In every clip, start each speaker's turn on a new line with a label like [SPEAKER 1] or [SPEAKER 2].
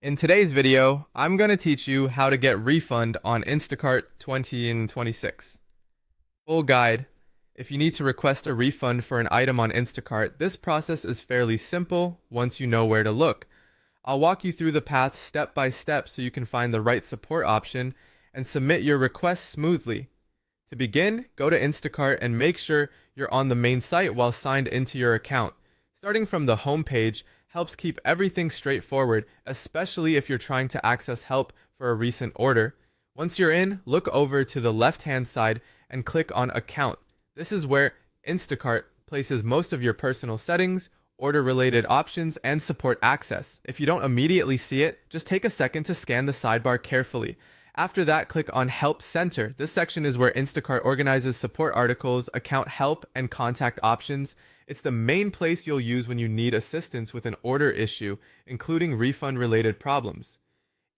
[SPEAKER 1] In today's video, I'm going to teach you how to get refund on Instacart 2026. Full guide. If you need to request a refund for an item on Instacart, this process is fairly simple once you know where to look. I'll walk you through the path step by step so you can find the right support option and submit your request smoothly. To begin, go to Instacart and make sure you're on the main site while signed into your account. Starting from the home page helps keep everything straightforward, especially if you're trying to access help for a recent order. Once you're in, look over to the left-hand side and click on Account. This is where Instacart places most of your personal settings, order-related options, and support access. If you don't immediately see it, just take a second to scan the sidebar carefully. After that, click on Help Center. This section is where Instacart organizes support articles, account help, and contact options. It's the main place you'll use when you need assistance with an order issue, including refund-related problems.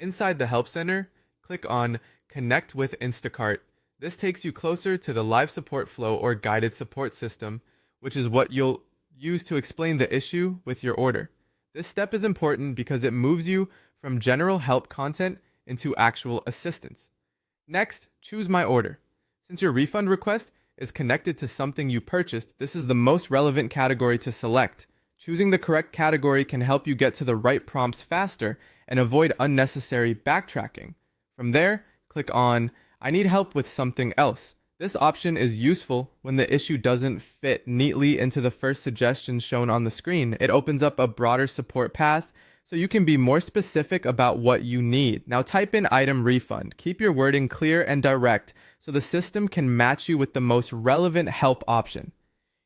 [SPEAKER 1] Inside the Help Center, click on Connect with Instacart. This takes you closer to the live support flow or guided support system, which is what you'll use to explain the issue with your order. This step is important because it moves you from general help content into actual assistance. Next, choose My Order. Since your refund request is connected to something you purchased, this is the most relevant category to select. Choosing the correct category can help you get to the right prompts faster and avoid unnecessary backtracking. From there, click on I need help with something else. This option is useful when the issue doesn't fit neatly into the first suggestions shown on the screen. It opens up a broader support path so you can be more specific about what you need. Now type in item refund. Keep your wording clear and direct so the system can match you with the most relevant help option.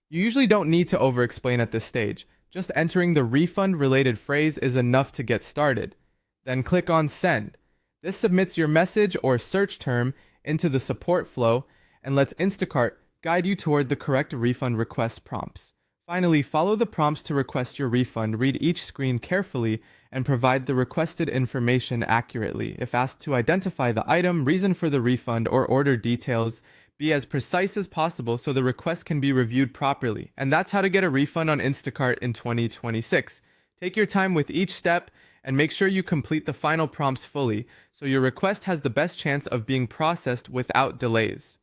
[SPEAKER 1] You usually don't need to over-explain at this stage. Just entering the refund-related phrase is enough to get started. Then click on Send. This submits your message or search term into the support flow and lets Instacart guide you toward the correct refund request prompts. Finally, follow the prompts to request your refund, read each screen carefully, and provide the requested information accurately. If asked to identify the item, reason for the refund, or order details, be as precise as possible so the request can be reviewed properly. And that's how to get a refund on Instacart in 2026. Take your time with each step and make sure you complete the final prompts fully so your request has the best chance of being processed without delays.